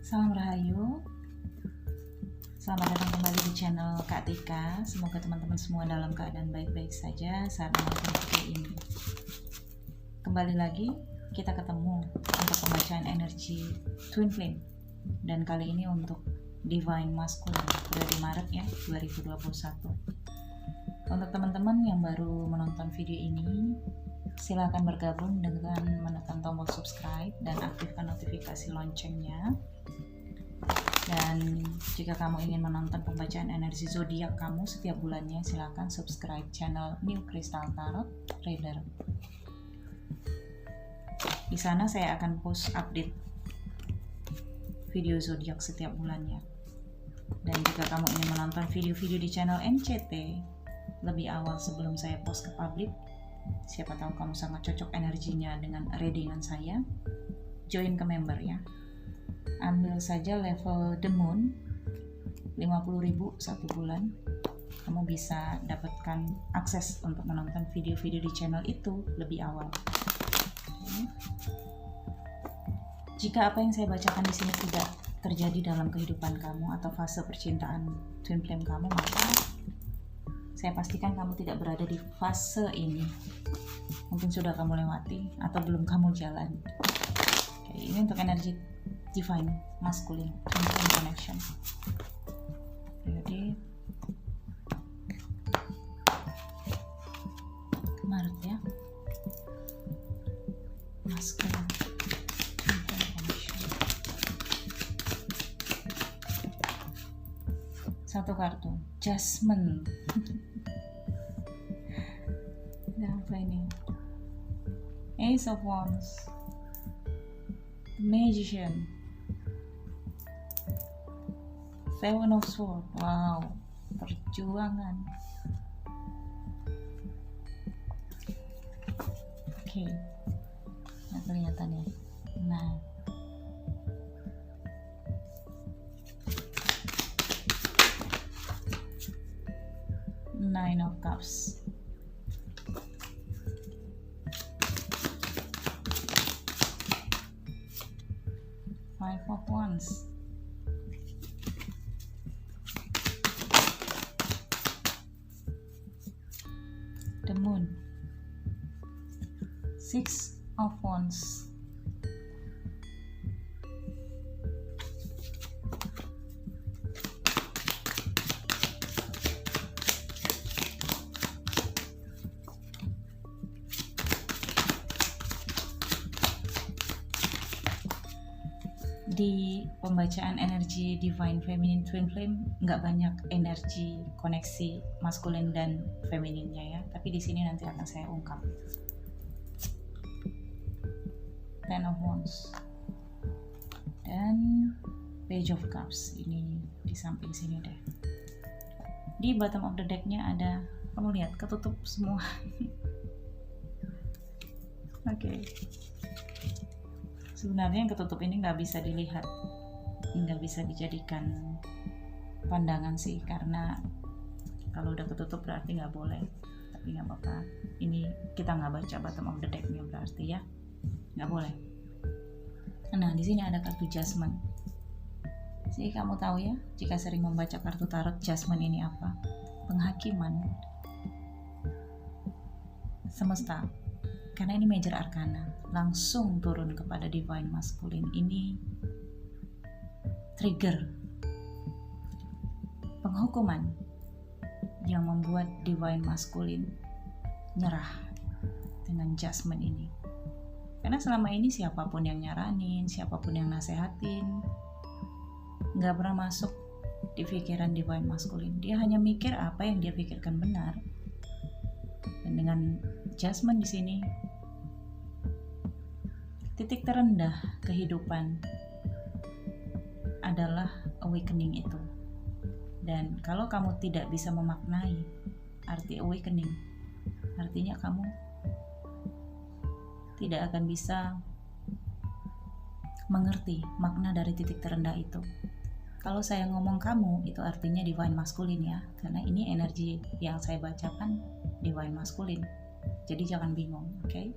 Salam Rahayu. Selamat datang kembali di channel Kak Tika. Semoga teman-teman semua dalam keadaan baik-baik saja saat menonton video ini. Kembali lagi kita ketemu untuk pembacaan energi Twin Flame. Dan kali ini untuk Divine Masculine bulan Maret ya 2021. Untuk teman-teman yang baru menonton video ini, silakan bergabung dengan menekan tombol subscribe dan aktifkan notifikasi loncengnya. Dan jika kamu ingin menonton pembacaan energi zodiak kamu setiap bulannya, silakan subscribe channel New Crystal Tarot Reader. Di sana saya akan post update video zodiak setiap bulannya. Dan jika kamu ingin menonton video-video di channel MCT lebih awal sebelum saya post ke publik, siapa tahu kamu sangat cocok energinya dengan readingan saya, join ke member ya. Ambil saja level The Moon 50.000 satu bulan, kamu bisa dapatkan akses untuk menonton video-video di channel itu lebih awal. Jika apa yang saya bacakan di sini tidak terjadi dalam kehidupan kamu atau fase percintaan Twin Flame kamu, maka saya pastikan kamu tidak berada di fase ini. Mungkin sudah kamu lewati atau belum kamu jalan. Oke, ini untuk energi Divine Masculine Twin Flame Connection. Jadi Maret ya, Masculine Twin Flame Connection. Satu kartu Judgment. Apa ini? Ace of Wands, Magician, Seven of Swords. Wow, perjuangan. Oke, nah kelihatan ya. Nah, Nine of Cups, Five of Wands, The Moon, Six of Wands, di pembacaan energi Divine Feminine Twin Flame nggak banyak energi koneksi maskulin dan femininnya ya, tapi di sini nanti akan saya ungkap. Ten of Wands dan Page of Cups, ini di samping sini deh. Di bottom of the decknya ada, kamu lihat ketutup semua. Oke. Sebenarnya yang ketutup ini nggak bisa dilihat, nggak bisa dijadikan pandangan sih, karena kalau udah ketutup berarti nggak boleh. Tapi nggak apa-apa, ini kita nggak baca bottom of the decknya berarti ya nggak boleh. Nah, di sini ada kartu Judgment. Jadi kamu tahu ya, jika sering membaca kartu tarot, Judgment ini apa? Penghakiman semesta. Karena ini major arcana, langsung turun kepada Divine Masculine. Ini trigger penghukuman yang membuat Divine Masculine nyerah dengan Judgment ini. Karena selama ini siapapun yang nyaranin, siapapun yang nasehatin, gak pernah masuk di pikiran Divine Masculine. Dia hanya mikir apa yang dia pikirkan benar. Dan dengan Judgment di sini, titik terendah kehidupan adalah awakening itu. Dan kalau kamu tidak bisa memaknai arti awakening, artinya kamu tidak akan bisa mengerti makna dari titik terendah itu. Kalau saya ngomong kamu, itu artinya Divine Masculine ya, karena ini energi yang saya bacakan Divine Masculine. Jadi jangan bingung, oke?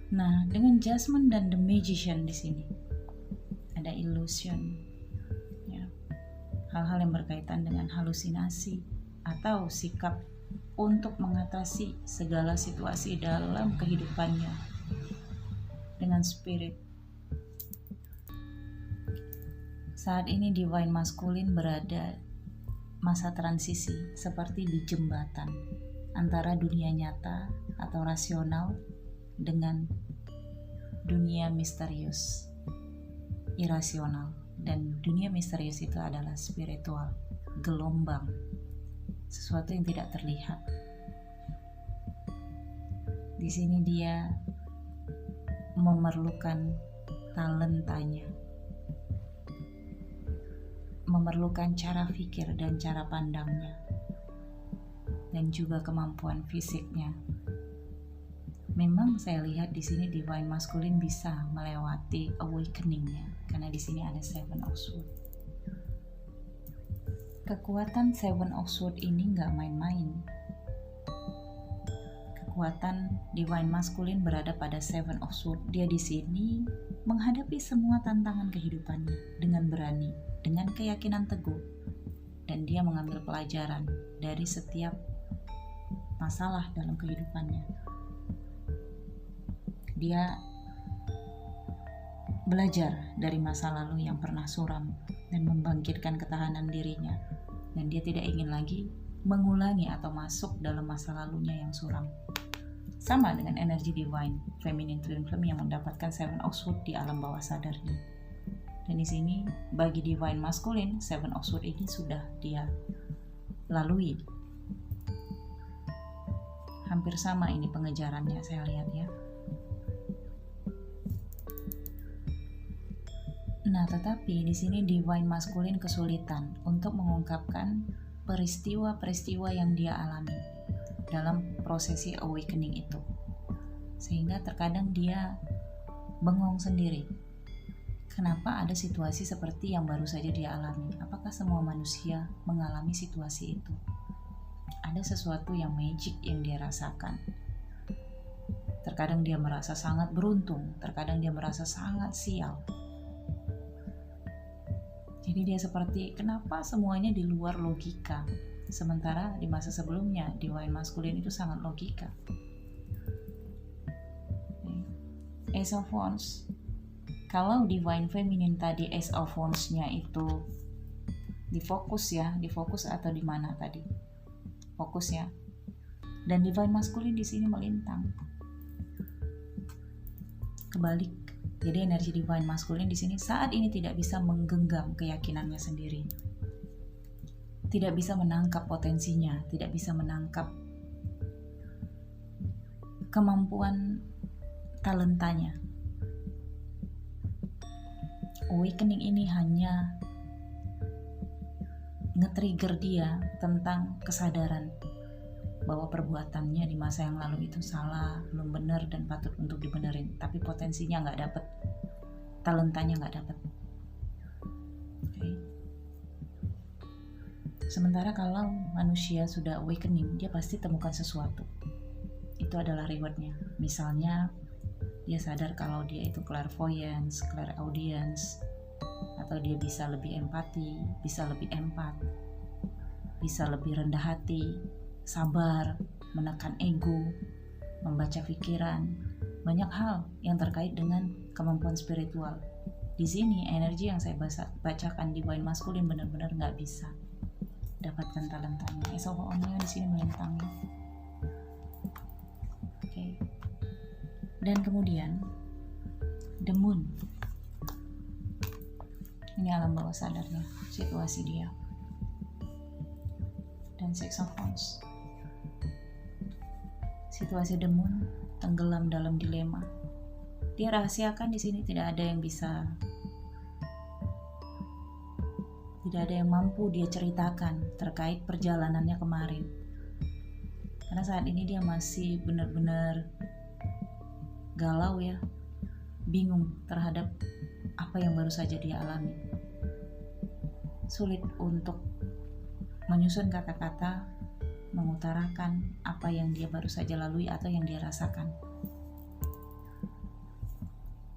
Nah, dengan Judgment dan The Magician di sini ada ada illusion, ya, hal-hal yang berkaitan dengan halusinasi atau sikap untuk mengatasi segala situasi dalam kehidupannya dengan spirit. Saat ini divine masculine berada masa transisi, seperti di jembatan antara dunia nyata atau rasional dengan dunia misterius, irasional. Dan dunia misterius itu adalah spiritual, gelombang, sesuatu yang tidak terlihat. Di sini dia memerlukan talentanya, memerlukan cara pikir dan cara pandangnya, dan juga kemampuan fisiknya. Memang saya lihat di sini divine masculine bisa melewati awakeningnya, karena di sini ada Seven of Swords. Kekuatan Seven of Swords ini nggak main-main. Kekuatan divine masculine berada pada Seven of Swords. Dia di sini menghadapi semua tantangan kehidupannya dengan berani, dengan keyakinan teguh, dan dia mengambil pelajaran dari setiap masalah dalam kehidupannya. Dia belajar dari masa lalu yang pernah suram dan membangkitkan ketahanan dirinya, dan dia tidak ingin lagi mengulangi atau masuk dalam masa lalunya yang suram. Sama dengan energi divine feminine twin flame yang mendapatkan Seven of Swords di alam bawah sadarnya. Dan di sini bagi divine masculine, Seven of Swords ini sudah dia lalui. Hampir sama ini pengejarannya, saya lihat ya. Nah, tetapi di sini divine masculine kesulitan untuk mengungkapkan peristiwa-peristiwa yang dia alami dalam prosesi awakening itu. Sehingga terkadang dia bengong sendiri. Kenapa ada situasi seperti yang baru saja dia alami? Apakah semua manusia mengalami situasi itu? Ada sesuatu yang magic yang dia rasakan. Terkadang dia merasa sangat beruntung, terkadang dia merasa sangat sial. Jadi dia seperti, kenapa semuanya di luar logika? Sementara di masa sebelumnya, divine masculine itu sangat logika. Ace of Wands. Kalau divine feminine tadi Ace of Wands-nya itu difokus atau di mana tadi? Fokus ya. Dan divine masculine di sini melintang. Kebalik. Jadi energi divine masculine di sini saat ini tidak bisa menggenggam keyakinannya sendiri. Tidak bisa menangkap potensinya, tidak bisa menangkap kemampuan talentanya. Awakening ini hanya nge-trigger dia tentang kesadaran bahwa perbuatannya di masa yang lalu itu salah, belum benar dan patut untuk dibenerin. Tapi potensinya nggak dapet, talentanya nggak dapet. Okay. Sementara kalau manusia sudah awakening, dia pasti temukan sesuatu. Itu adalah rewardnya. Misalnya dia sadar kalau dia itu clairvoyance, clairaudience, atau dia bisa lebih empati, bisa lebih empat, bisa lebih rendah hati, sabar, menekan ego, membaca pikiran, banyak hal yang terkait dengan kemampuan spiritual. Di sini energi yang saya bacakan divine masculine benar-benar nggak bisa dapatkan talentanya. Ace of Wands di sini melintang. Oke. Dan kemudian the moon. Ini alam bawah sadarnya, situasi dia. Dan Six of Wands. Situasi the moon tenggelam dalam dilema. Dia rahasiakan di sini, tidak ada yang mampu dia ceritakan terkait perjalanannya kemarin. Karena saat ini dia masih benar-benar galau ya, bingung terhadap apa yang baru saja dia alami. Sulit untuk menyusun kata-kata, mengutarakan apa yang dia baru saja lalui atau yang dia rasakan.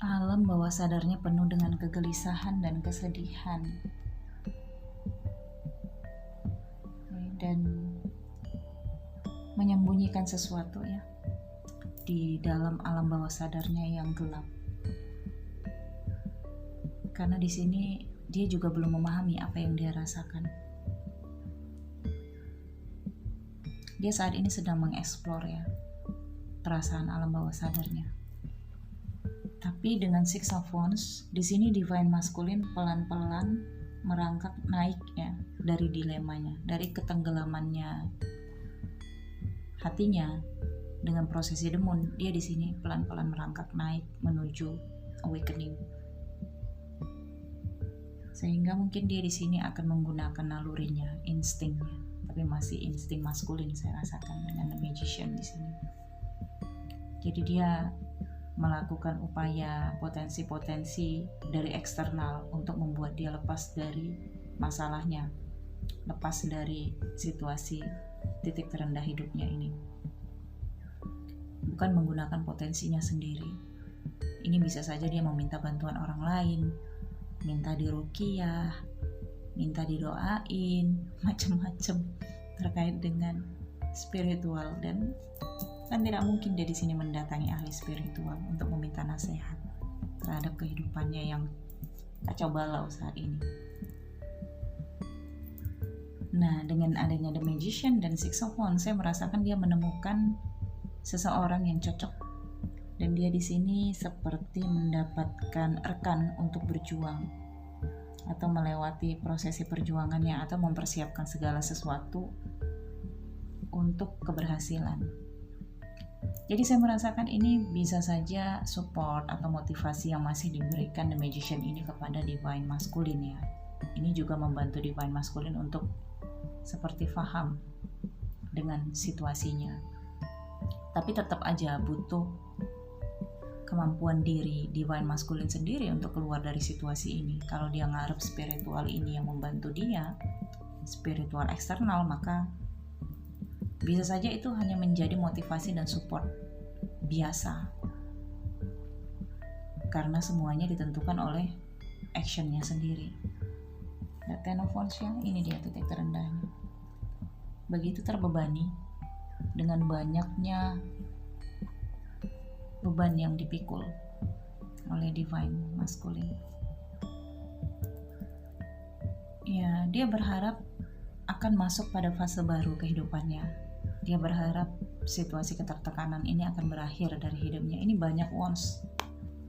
alam bawah sadarnya penuh dengan kegelisahan dan kesedihan. Dan menyembunyikan sesuatu ya di dalam alam bawah sadarnya yang gelap. Karena di sini dia juga belum memahami apa yang dia rasakan. Dia saat ini sedang mengeksplor ya perasaan alam bawah sadarnya. Tapi dengan Six of Wands, di sini Divine Masculine pelan-pelan merangkak naik ya dari dilemanya, dari ketenggelamannya hatinya dengan prosesi The Moon. Dia di sini pelan-pelan merangkak naik menuju awakening. Sehingga mungkin dia di sini akan menggunakan nalurinya, instingnya, tapi masih insting maskulin saya rasakan dengan The Magician di sini. Jadi dia melakukan upaya potensi-potensi dari eksternal untuk membuat dia lepas dari masalahnya, lepas dari situasi titik terendah hidupnya ini. Bukan menggunakan potensinya sendiri. Ini bisa saja dia meminta bantuan orang lain, minta diruqyah, minta didoain, macam-macam terkait dengan spiritual. Dan kan tidak mungkin dia di sini mendatangi ahli spiritual untuk meminta nasihat terhadap kehidupannya yang kacau balau saat ini. Nah, dengan adanya The Magician dan Six of Wands, saya merasakan dia menemukan seseorang yang cocok, dan dia di sini seperti mendapatkan rekan untuk berjuang atau melewati prosesi perjuangannya atau mempersiapkan segala sesuatu untuk keberhasilan. Jadi saya merasakan ini bisa saja support atau motivasi yang masih diberikan The Magician ini kepada Divine Masculine ya. Ini juga membantu Divine Masculine untuk seperti paham dengan situasinya. Tapi tetap aja butuh kemampuan diri Divine Masculine sendiri untuk keluar dari situasi ini. Kalau dia ngarep spiritual ini yang membantu dia, spiritual eksternal, maka bisa saja itu hanya menjadi motivasi dan support biasa. Karena semuanya ditentukan oleh actionnya sendiri. The Ten of Wands ya, ini dia titik terendahnya. Begitu terbebani dengan banyaknya beban yang dipikul oleh Divine Masculine. Ya, dia berharap akan masuk pada fase baru kehidupannya. Dia berharap situasi ketertekanan ini akan berakhir dari hidupnya. Ini banyak wands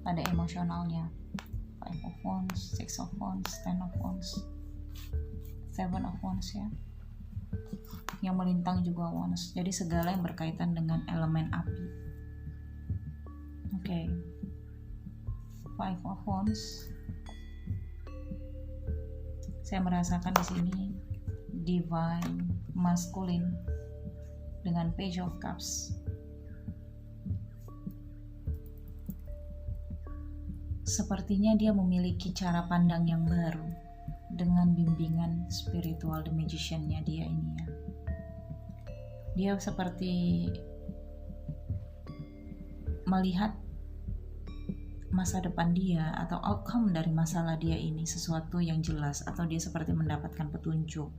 pada emosionalnya. Five of Wands, Six of Wands, Ten of Wands, Seven of Wands ya. Yang melintang juga wands. Jadi segala yang berkaitan dengan elemen api. Oke. Five of Wands. Saya merasakan di sini Divine Masculine dengan Page of Cups. Sepertinya dia memiliki cara pandang yang baru dengan bimbingan spiritual The Magician-nya dia ini ya. Dia seperti melihat masa depan dia atau outcome dari masalah dia ini sesuatu yang jelas, atau dia seperti mendapatkan petunjuk.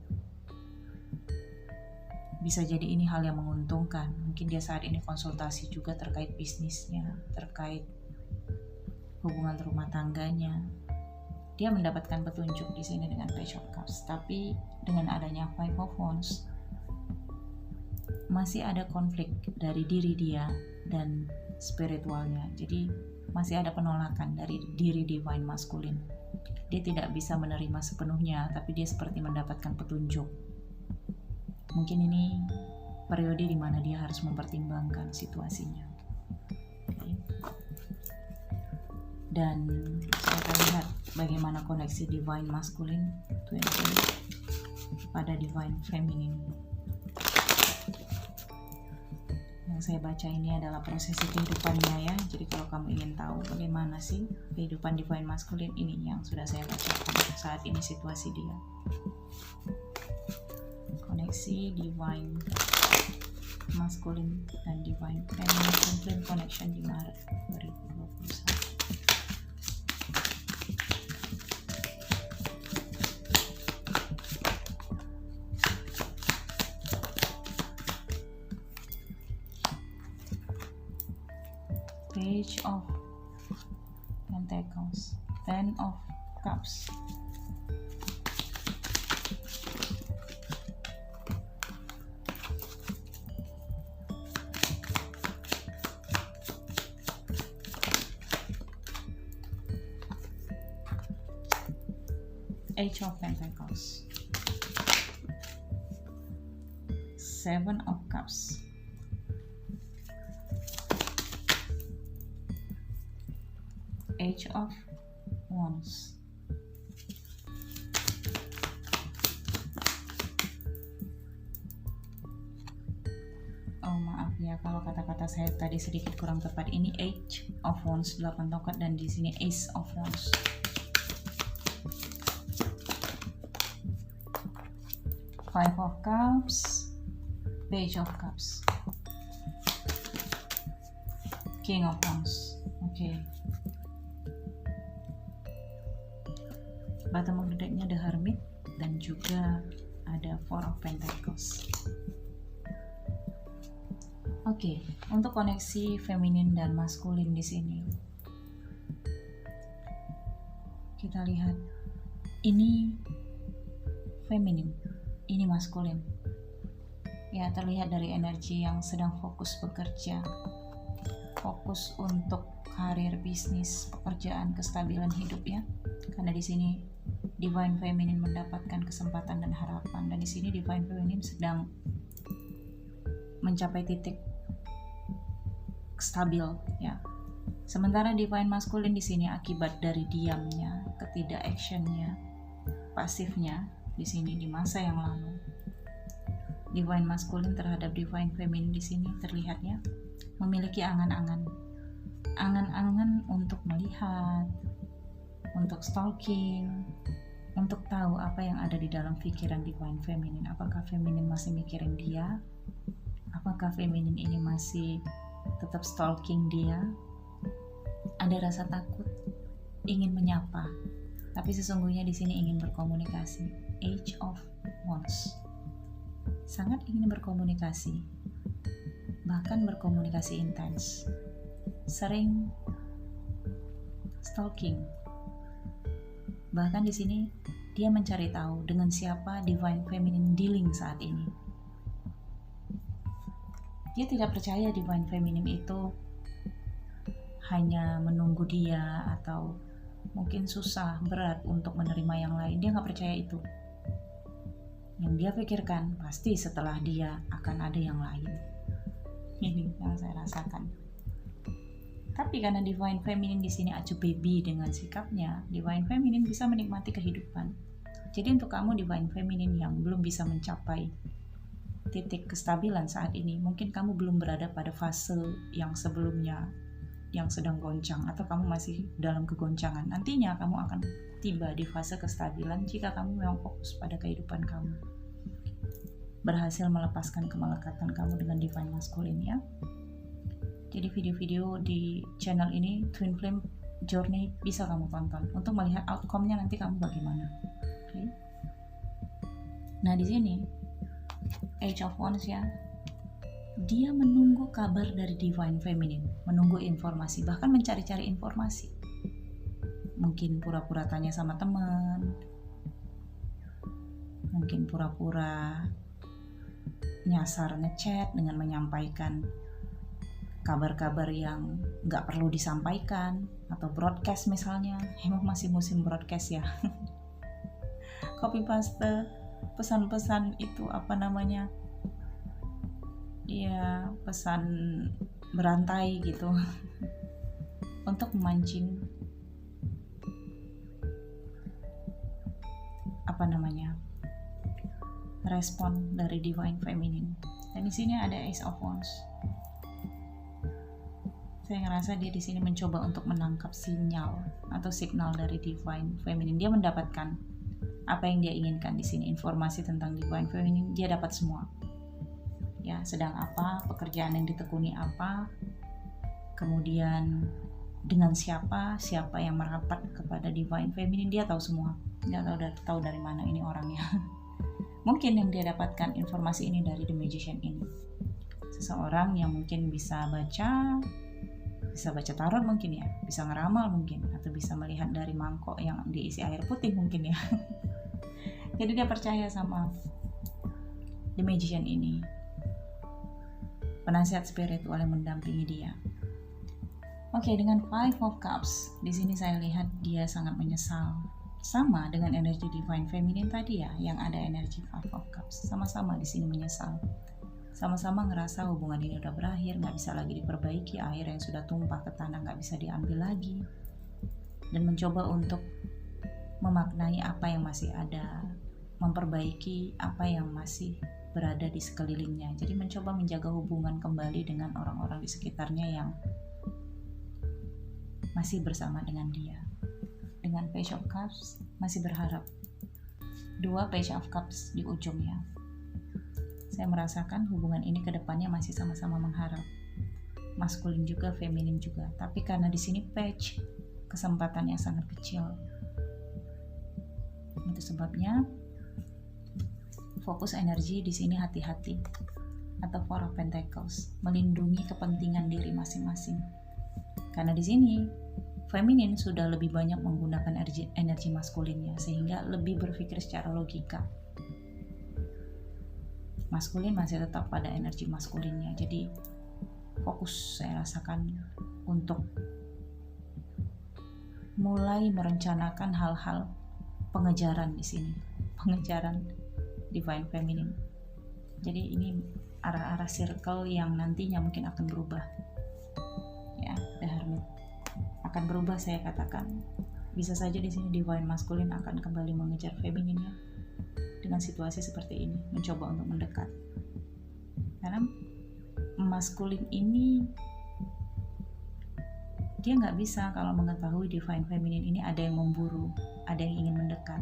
Bisa jadi ini hal yang menguntungkan. Mungkin dia saat ini konsultasi juga terkait bisnisnya, terkait hubungan rumah tangganya. Dia mendapatkan petunjuk di sini dengan Page of Cups. Tapi dengan adanya Five of Wands, masih ada konflik dari diri dia dan spiritualnya. Jadi masih ada penolakan dari diri Divine Masculine. Dia tidak bisa menerima sepenuhnya, tapi dia seperti mendapatkan petunjuk. Mungkin ini periode di mana dia harus mempertimbangkan situasinya. Okay. Dan saya akan lihat bagaimana koneksi Divine Masculine pada Divine Feminine. Yang saya baca ini adalah prosesi kehidupannya ya. Jadi kalau kamu ingin tahu bagaimana sih kehidupan Divine Masculine, ini yang sudah saya bacakan saat ini situasi dia. Koneksi Divine Masculine dan Divine Feminine Connection di Maret 2021. Ten of Cups, Eight of Pentacles, Seven of Cups, Age of Wands, oh maaf ya kalau kata-kata saya tadi sedikit kurang tepat. Ini Age of Wands 8 tongkat dan di sini Ace of Wands. Five of Cups, Page of Cups, King of Wands. Oke. Bottom of the decknya The Hermit dan juga ada Four of Pentacles. Oke, untuk koneksi feminin dan maskulin di sini. Kita lihat ini feminin, ini maskulin. Ya, terlihat dari energi yang sedang fokus bekerja, fokus untuk karir, bisnis, pekerjaan, kestabilan hidup ya. Karena di sini Divine Feminine mendapatkan kesempatan dan harapan, dan di sini Divine Feminine sedang mencapai titik stabil ya. Sementara Divine Masculine di sini akibat dari diamnya, ketidak-actionnya, pasifnya di sini di masa yang lalu. Divine Masculine terhadap Divine Feminine di sini terlihatnya memiliki angan-angan untuk melihat, untuk stalking, untuk tahu apa yang ada di dalam pikiran Divine Feminine. Apakah Feminine masih mikirin dia? Apakah Feminine ini masih tetap stalking dia? Ada rasa takut, ingin menyapa, tapi sesungguhnya di sini ingin berkomunikasi. Age of Wands, sangat ingin berkomunikasi, bahkan berkomunikasi intens, sering stalking. Bahkan di sini dia mencari tahu dengan siapa Divine Feminine dealing saat ini. Dia tidak percaya Divine Feminine itu hanya menunggu dia atau mungkin susah, berat untuk menerima yang lain. Dia nggak percaya itu. Yang dia pikirkan pasti setelah dia akan ada yang lain. Ini yang saya rasakan. Tapi karena Divine Feminine di sini acuh baby dengan sikapnya, Divine Feminine bisa menikmati kehidupan. Jadi untuk kamu Divine Feminine yang belum bisa mencapai titik kestabilan saat ini, mungkin kamu belum berada pada fase yang sebelumnya yang sedang goncang, atau kamu masih dalam kegoncangan. Nantinya kamu akan tiba di fase kestabilan jika kamu memang fokus pada kehidupan kamu, berhasil melepaskan kemelekatan kamu dengan Divine Masculine ya. Jadi video-video di channel ini Twin Flame Journey bisa kamu tonton untuk melihat outcome-nya nanti kamu bagaimana. Okay. Nah di sini Age of Wands ya, dia menunggu kabar dari Divine Feminine, menunggu informasi, bahkan mencari-cari informasi. Mungkin pura-pura tanya sama teman, mungkin pura-pura nyasar ngechat dengan menyampaikan kabar-kabar yang nggak perlu disampaikan, atau broadcast misalnya. Emang masih musim broadcast ya. Copy paste pesan-pesan itu ya pesan berantai gitu untuk memancing respon dari Divine Feminine. Dan di sini ada Ace of Wands. Saya ngerasa dia di sini mencoba untuk menangkap sinyal atau signal dari Divine Feminine. Dia mendapatkan apa yang dia inginkan di sini. Informasi tentang Divine Feminine dia dapat semua. Ya, sedang apa, pekerjaan yang ditekuni apa, kemudian dengan siapa yang merapat kepada Divine Feminine, dia tahu semua. Dia tahu dari mana ini orangnya. Mungkin yang dia dapatkan informasi ini dari The Magician ini. Seseorang yang mungkin bisa baca bisa baca tarot mungkin ya, bisa ngeramal mungkin, atau bisa melihat dari mangkok yang diisi air putih mungkin ya. Jadi dia percaya sama The Magician ini, penasihat spiritual yang mendampingi dia. Oke, dengan Five of Cups, di sini saya lihat dia sangat menyesal. Sama dengan energi Divine Feminine tadi ya, yang ada energi Five of Cups. Sama-sama di sini menyesal. Sama-sama ngerasa hubungan ini udah berakhir, nggak bisa lagi diperbaiki, air yang sudah tumpah ke tanah nggak bisa diambil lagi, dan mencoba untuk memaknai apa yang masih ada, memperbaiki apa yang masih berada di sekelilingnya. Jadi mencoba menjaga hubungan kembali dengan orang-orang di sekitarnya yang masih bersama dengan dia. Dengan Page of Cups masih berharap. 2 Page of Cups di ujungnya. Saya merasakan hubungan ini ke depannya masih sama-sama mengharap. Maskulin juga, feminin juga. Tapi karena di sini page, kesempatannya sangat kecil. Itu sebabnya fokus energi di sini hati-hati. Atau Four of Pentacles, melindungi kepentingan diri masing-masing. Karena di sini feminin sudah lebih banyak menggunakan energi maskulinnya, sehingga lebih berpikir secara logika. Maskulin masih tetap pada energi maskulinnya, jadi fokus saya rasakan untuk mulai merencanakan hal-hal pengejaran di sini, pengejaran Divine Feminine. Jadi ini arah-arah circle yang nantinya mungkin akan berubah ya. The Hermit akan berubah, saya katakan bisa saja di sini Divine Maskulin akan kembali mengejar femininnya dengan situasi seperti ini, mencoba untuk mendekat. Karena maskulin ini dia nggak bisa kalau mengetahui Divine Feminine ini ada yang memburu, ada yang ingin mendekat.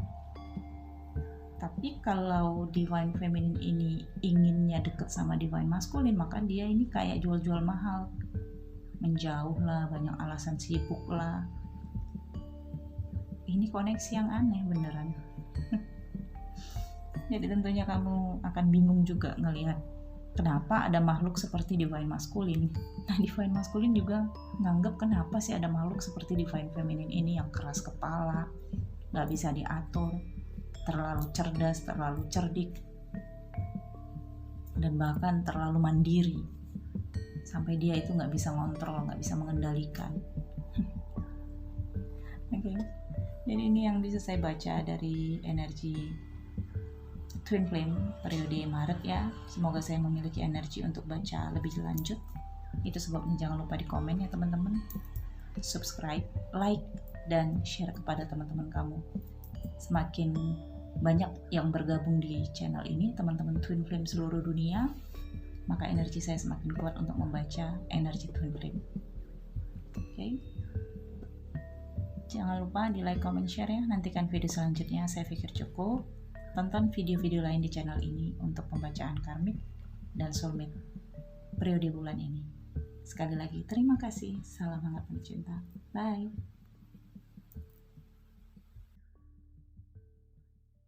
Tapi kalau Divine Feminine ini inginnya dekat sama Divine Maskulin, maka dia ini kayak jual-jual mahal, menjauh lah, banyak alasan, sibuk lah. Ini koneksi yang aneh beneran. Jadi tentunya kamu akan bingung juga ngelihat kenapa ada makhluk seperti Divine Maskulin. Nah, Divine Maskulin juga nganggep kenapa sih ada makhluk seperti Divine Feminine ini yang keras kepala, gak bisa diatur, terlalu cerdas, terlalu cerdik, dan bahkan terlalu mandiri. Sampai dia itu gak bisa ngontrol, gak bisa mengendalikan. Oke. Jadi ini yang bisa saya baca dari energi Twin Flame periode Maret ya. Semoga saya memiliki energi untuk baca lebih lanjut. Itu sebabnya jangan lupa di komen ya teman-teman. Subscribe, like, dan share kepada teman-teman kamu. Semakin banyak yang bergabung di channel ini, teman-teman Twin Flame seluruh dunia, maka energi saya semakin kuat untuk membaca energi Twin Flame. Oke. Jangan lupa di like, comment, share ya. Nantikan video selanjutnya, saya pikir cukup. Tonton video-video lain di channel ini untuk pembacaan karmik dan soulmate periode bulan ini. Sekali lagi terima kasih. Salam hangat penuh cinta. Bye.